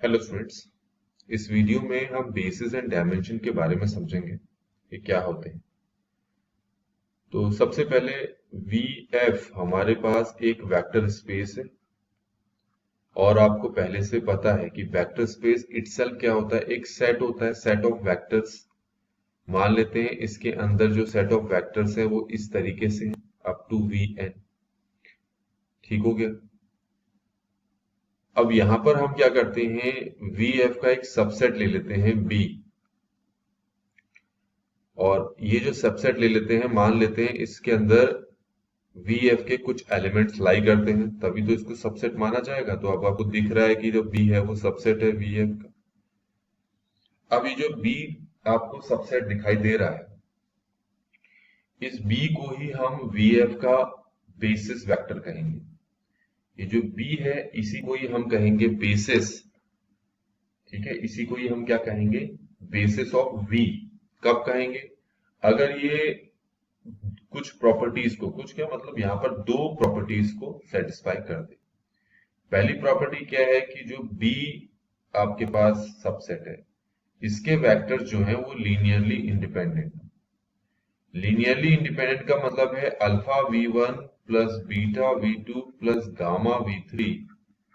Hello students. इस video में हम बेसिस एंड डायमेंशन के बारे में समझेंगे कि क्या होते हैं। तो सबसे पहले वी एफ हमारे पास एक वेक्टर स्पेस है और आपको पहले से पता है कि वेक्टर स्पेस इटसेल्फ क्या होता है। एक सेट होता है, सेट ऑफ वेक्टर्स। मान लेते हैं इसके अंदर जो सेट ऑफ वेक्टर्स है वो इस तरीके से है, अप टू वी एन। ठीक हो गया। अब यहां पर हम क्या करते हैं, वी एफ का एक सबसेट ले लेते हैं बी, और ये जो सबसेट ले लेते हैं, मान लेते हैं इसके अंदर वी एफ के कुछ एलिमेंट्स लाई करते हैं, तभी तो इसको सबसेट माना जाएगा। तो अब आपको दिख रहा है कि जो बी है वो सबसेट है वी एफ का। अब ये जो बी आपको सबसेट दिखाई दे रहा है, इस बी को ही हम वी एफ का बेसिस वेक्टर कहेंगे। ये जो बी है इसी को ही हम कहेंगे बेसिस। ठीक है, इसी को ही हम क्या कहेंगे, बेसिस ऑफ वी। कब कहेंगे, अगर ये कुछ प्रॉपर्टीज को, कुछ क्या मतलब यहाँ पर दो प्रॉपर्टीज को सेटिस्फाई कर दे। पहली प्रॉपर्टी क्या है कि जो बी आपके पास सबसेट है, इसके वेक्टर जो है वो लीनियरली इंडिपेंडेंट। लीनियरली इंडिपेंडेंट का मतलब है alpha v one plus beta v two plus gamma v three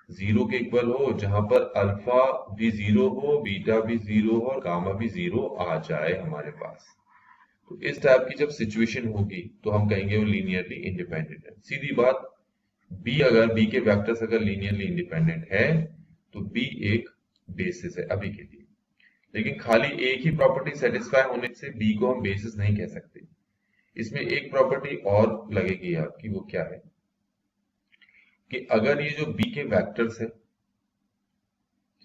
zero के इक्वल हो, जहां पर अल्फा भी जीरो हो, बीटा भी जीरो हो और गामा भी जीरो आ जाए हमारे पास। तो इस टाइप की जब सिचुएशन होगी तो हम कहेंगे वो लीनियरली इंडिपेंडेंट है। सीधी बात, बी अगर बी के वेक्टर्स अगर लीनियरली इंडिपेंडेंट है तो बी एक बेसिस है अभी के लिए। लेकिन खाली एक ही प्रॉपर्टी सेटिस्फाई होने से बी को हम बेसिस नहीं कह सकते। इसमें एक प्रॉपर्टी और लगेगी आपकी, वो क्या है कि अगर ये जो बी के वेक्टर्स है,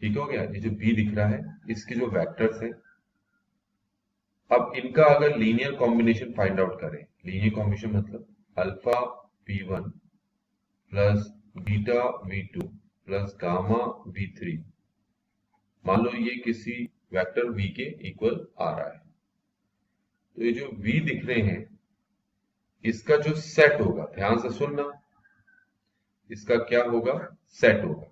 ठीक हो गया, ये जो बी दिख रहा है इसके जो वेक्टर्स है, अब इनका अगर लीनियर कॉम्बिनेशन फाइंड आउट करें, लीनियर कॉम्बिनेशन मतलब alpha v one plus beta v two plus gamma v three, मान लो ये किसी वेक्टर v के इक्वल आ रहा है, तो ये जो v दिख रहे हैं इसका जो सेट होगा, ध्यान से सुनना, इसका क्या होगा, सेट होगा।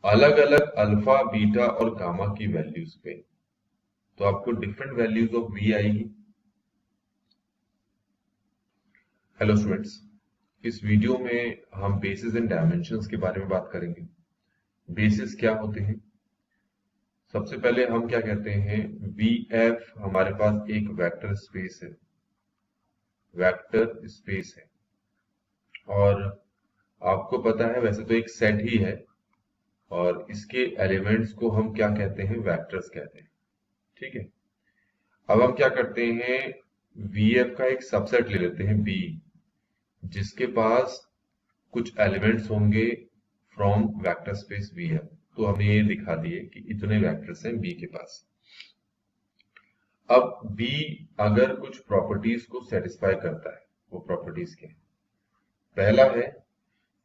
अलग अलग अल्फा बीटा और गामा की वैल्यूज पे तो आपको डिफरेंट वैल्यूज ऑफ v आएगी। हेलो स्टूडेंट्स, इस वीडियो में हम बेसिस एंड डायमेंशंस के बारे में बात करेंगे। बेसिस क्या होते हैं, सबसे पहले हम क्या कहते हैं, वी एफ हमारे पास एक वेक्टर स्पेस है, वेक्टर स्पेस है, और आपको पता है वैसे तो एक सेट ही है, और इसके एलिमेंट्स को हम क्या कहते हैं, वेक्टर्स कहते हैं। ठीक है, अब हम क्या करते हैं, वी एफ का एक सबसेट ले लेते हैं बी, जिसके पास कुछ एलिमेंट्स होंगे from vector space V F. तो हमने ये दिखा दिए कि इतने वेक्टर्स हैं बी के पास। अब बी अगर कुछ प्रॉपर्टीज को सेटिस्फाई करता है, वो प्रॉपर्टीज क्या है, पहला है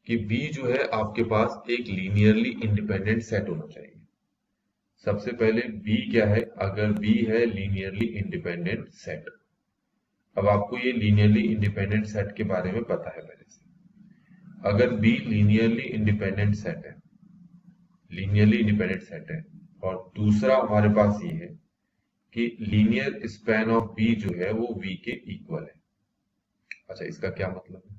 कि बी जो है आपके पास एक लीनियरली इंडिपेंडेंट सेट होना चाहिए। सबसे पहले बी क्या है, अगर बी है लीनियरली इंडिपेंडेंट सेट। अब आपको ये लीनियरली इंडिपेंडेंट सेट के बारे में पता है पहले से। अगर बी लीनियरली इंडिपेंडेंट सेट है, लीनियरली इंडिपेंडेंट सेट है, और दूसरा हमारे पास ये है कि लीनियर स्पैन ऑफ बी जो है वो वी के इक्वल है। अच्छा, इसका क्या मतलब है,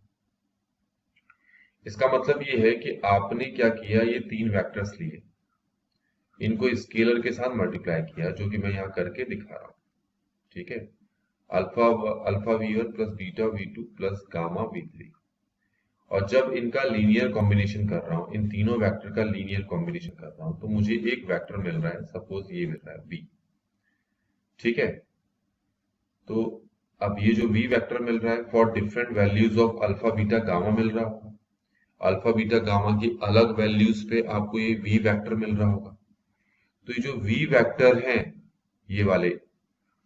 इसका मतलब ये है कि आपने क्या किया, ये तीन वेक्टर्स लिए, इनको स्केलर के साथ मल्टीप्लाई किया, जो कि मैं यहाँ करके दिखा रहा हूँ। ठीक है, alpha alpha v one plus beta v two plus gamma v three, और जब इनका लीनियर कॉम्बिनेशन कर रहा हूँ, इन तीनों वेक्टर का लीनियर कॉम्बिनेशन कर रहा हूँ, तो मुझे एक वेक्टर मिल रहा है, सपोज ये मिल रहा है बी। ठीक है, तो अब ये जो v वेक्टर मिल रहा है for different values of alpha beta gamma मिल रहा होगा। अल्फा बीटा गामा की अलग वैल्यूज पे आपको ये v वेक्टर मिल रहा होगा। तो ये जो v वेक्टर हैं, ये वाले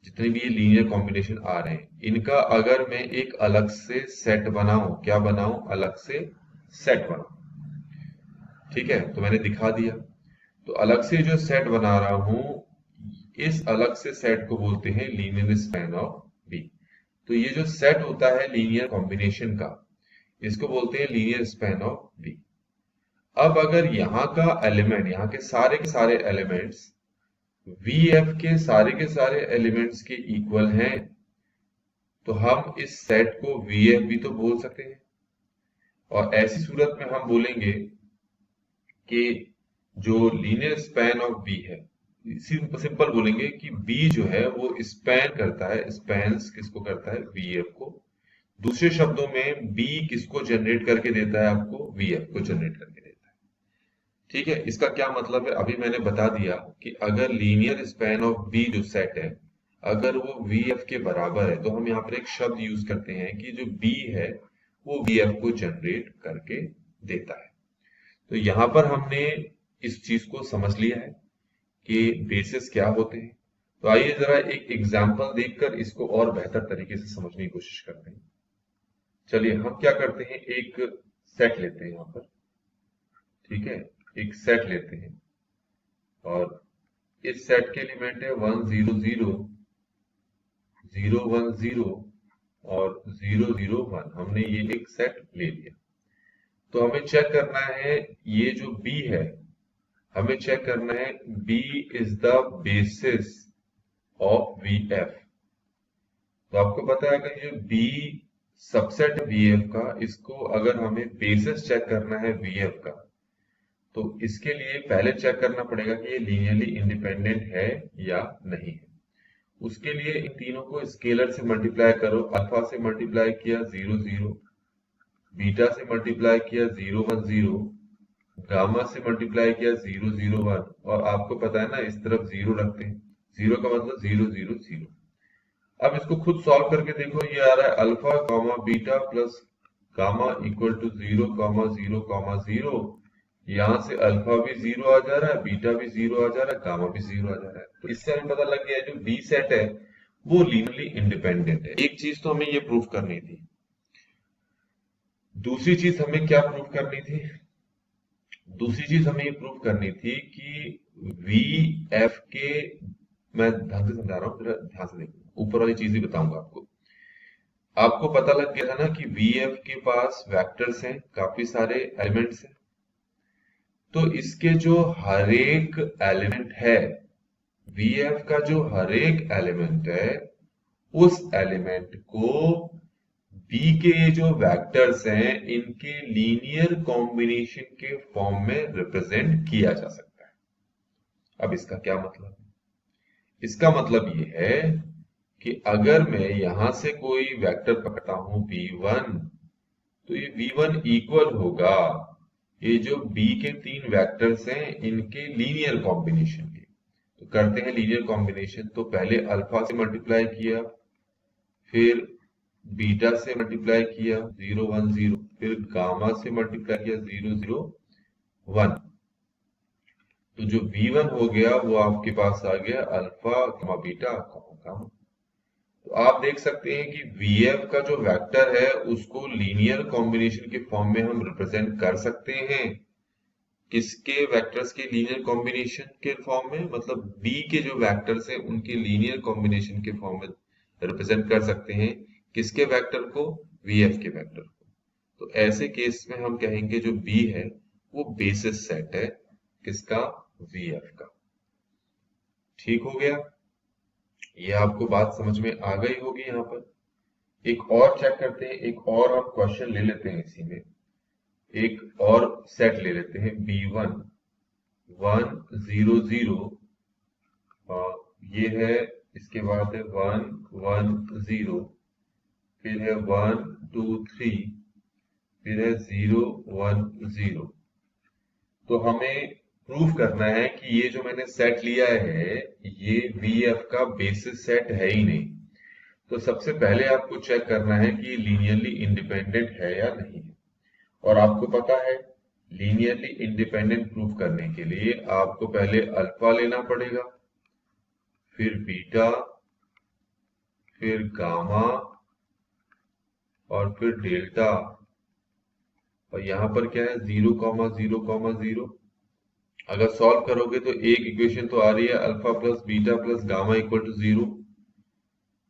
जितने भी ये लीनियर कॉम्बिनेशन आ रहे हैं, इनका अगर मैं एक अलग से सेट बनाऊं, क्या बनाऊं, अलग से सेट बनाऊं। ठीक है, तो मैंने दिखा दिया। तो अलग से जो सेट बना रहा हूं, इस अलग से सेट को बोलते हैं लीनियर स्पैन ऑफ बी। तो ये जो सेट होता है लीनियर कॉम्बिनेशन का, इसको बोलते हैं लीनियर स्पैन ऑफ बी। अब अगर यहाँ का एलिमेंट, यहाँ के सारे एलिमेंट्स VF के सारे एलिमेंट्स के इक्वल हैं, तो हम इस सेट को VF भी तो बोल सकते हैं। और ऐसी सूरत में हम बोलेंगे कि जो लीनियर स्पैन ऑफ बी है, सिंपल बोलेंगे कि बी जो है वो स्पैन करता है, स्पैन्स किसको करता है, VF को। दूसरे शब्दों में बी किसको जनरेट करके देता है, आपको VF को जनरेट करके देता है। ठीक है, इसका क्या मतलब है, अभी मैंने बता दिया कि अगर लीनियर स्पैन ऑफ बी जो सेट है अगर वो VF के बराबर है, तो हम यहाँ पर एक शब्द यूज करते हैं कि जो बी है वो VF को जनरेट करके देता है। तो यहाँ पर हमने इस चीज को समझ लिया है कि बेसिस क्या होते हैं। तो आइए जरा एक एग्जाम्पल देखकर इसको और बेहतर तरीके से समझने की कोशिश करते हैं। चलिए हम क्या करते हैं, एक सेट लेते हैं यहाँ पर। ठीक है, एक सेट लेते हैं और इस सेट के एलिमेंट है 1 0 0 0 1 0 और 0 0 1। हमने ये एक सेट ले लिया। तो हमें चेक करना है ये जो B है, हमें चेक करना है B is the basis of VF। तो आपको पता है कि जो B सबसेट VF का, इसको अगर हमें बेसिस चेक करना है VF का, तो इसके लिए पहले चेक करना पड़ेगा कि ये लीनियरली इंडिपेंडेंट है या नहीं है। उसके लिए इन तीनों को स्केलर से मल्टीप्लाई करो। अल्फा से मल्टीप्लाई किया 0 0, बीटा से मल्टीप्लाई किया 0 1 0, गामा से मल्टीप्लाई किया 0 0 1, और आपको पता है ना इस तरफ 0 रखते हैं, 0 का मतलब 0 0 0। अब इसको खुद सॉल्व करके देखो, ये आ रहा है alpha comma beta plus gamma equal to 0 comma 0 comma 0। यहाँ से अल्फा भी 0 आ जा रहा है, बीटा भी 0 आ जा रहा है, गामा भी 0 आ जा रहा है। तो इससे हमें पता लग गया जो बी सेट है वो लीनियरली इंडिपेंडेंट है। एक चीज तो हमें ये प्रूव करनी थी। दूसरी चीज हमें क्या प्रूव करनी थी, दूसरी चीज हमें ये प्रूव करनी थी कि VF के, मैं ढंग से समझा रहा हूँ, ध्यान से देखो, ऊपर वाली चीज ही बताऊंगा आपको। आपको पता लग गया था ना कि VF के पास वेक्टर्स हैं, काफी सारे एलिमेंट्स हैं। तो इसके जो हर एक एलिमेंट है, VF का जो हर एक एलिमेंट है, उस एलिमेंट को B के ये जो वेक्टर्स हैं इनके लीनियर कॉम्बिनेशन के फॉर्म में रिप्रेजेंट किया जा सकता है। अब इसका क्या मतलब है, इसका मतलब ये है कि अगर मैं यहां से कोई वेक्टर पकड़ता हूं V1, तो ये V1 इक्वल होगा ये जो B के तीन वेक्टर्स हैं इनके लीनियर कॉम्बिनेशन के। तो करते हैं लीनियर कॉम्बिनेशन। तो पहले अल्फा से मल्टीप्लाई किया, फिर बीटा से मल्टीप्लाई किया 0 1 0, फिर गामा से मल्टीप्लाई किया 0 0 1। तो जो V1 हो गया वो आपके पास आ गया अल्फा कमा बीटा कमा गामा। तो आप देख सकते हैं कि VF का जो वेक्टर है उसको लीनियर कॉम्बिनेशन के फॉर्म में हम रिप्रेजेंट कर सकते हैं। किसके वेक्टर्स के लीनियर कॉम्बिनेशन के फॉर्म में, मतलब B के जो वेक्टर्स हैं उनके लीनियर कॉम्बिनेशन के फॉर्म में रिप्रेजेंट कर सकते हैं। किसके वेक्टर को, VF के वेक्टर को। तो ऐसे केस में हम कहेंगे जो B है वो बेसिस सेट है, किसका, VF का। ठीक हो गया, ये आपको बात समझ में आ गई होगी। यहाँ पर एक और चेक करते हैं, एक और हम क्वेश्चन ले लेते हैं इसी में। एक और सेट ले लेते हैं B1 1 0 0, ये है, इसके बाद है 1 1 0, फिर है 1 2 3, फिर है 0 1 0। तो हमें प्रूफ करना है कि ये जो मैंने सेट लिया है ये VF का बेसिस सेट है ही नहीं। तो सबसे पहले आपको चेक करना है कि ये लीनियरली इंडिपेंडेंट है या नहीं है। और आपको पता है लीनियरली इंडिपेंडेंट प्रूफ करने के लिए आपको पहले अल्फा लेना पड़ेगा, फिर बीटा, फिर गामा और फिर डेल्टा। और यहां पर क्या है 0 0 0। अगर सॉल्व करोगे तो एक इक्वेशन तो आ रही है alpha plus beta plus gamma equal to 0।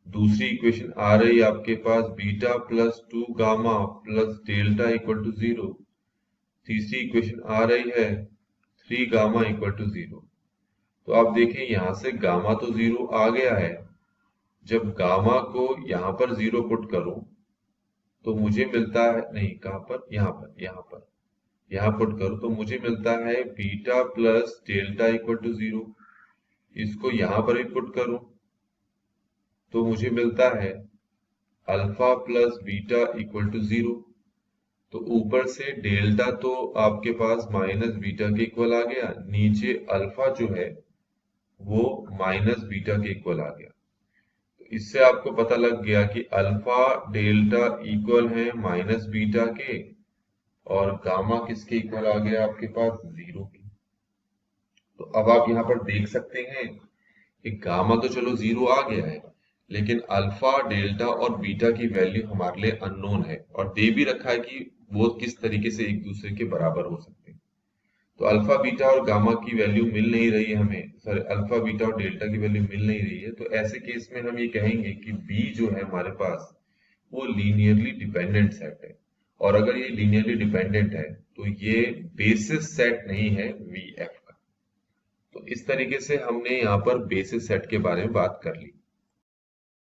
दूसरी इक्वेशन आ रही है आपके पास beta plus 2 gamma plus delta equal to 0। तीसरी इक्वेशन आ रही है 3 गामा इक्वल टू 0। तो आप देखें यहां से गामा तो 0 आ गया है। जब गामा को यहां पर 0 पुट करूं तो मुझे मिलता है, नहीं कहां पर, यहां पुट करूं तो मुझे मिलता है beta plus delta equal to 0। इसको यहां पर भी पुट करूं तो मुझे मिलता है alpha plus beta equal to 0। तो ऊपर से डेल्टा तो आपके पास माइनस बीटा के इक्वल आ गया, नीचे अल्फा जो है वो माइनस बीटा के इक्वल आ गया। तो इससे आपको पता लग गया कि अल्फा डेल्टा इक्वल है माइनस बीटा के, और गामा किसके इक्वल आ गया आपके पास, 0 के। तो अब आप यहाँ पर देख सकते हैं कि गामा तो चलो 0 आ गया है, लेकिन अल्फा डेल्टा और बीटा की वैल्यू हमारे लिए अननोन है, और दे भी रखा है कि वो किस तरीके से एक दूसरे के बराबर हो सकते हैं। तो अल्फा बीटा और गामा की वैल्यू मिल नहीं रही है हमें, सॉरी अल्फा बीटा और डेल्टा की वैल्यू मिल नहीं रही है। तो ऐसे केस में हम ये कहेंगे कि बी जो है हमारे पास वो लीनियरली डिपेंडेंट सेट है, और अगर ये लीनियरली डिपेंडेंट है तो ये बेसिस सेट नहीं है वी एफ का। तो इस तरीके से हमने यहाँ पर बेसिस सेट के बारे में बात कर ली।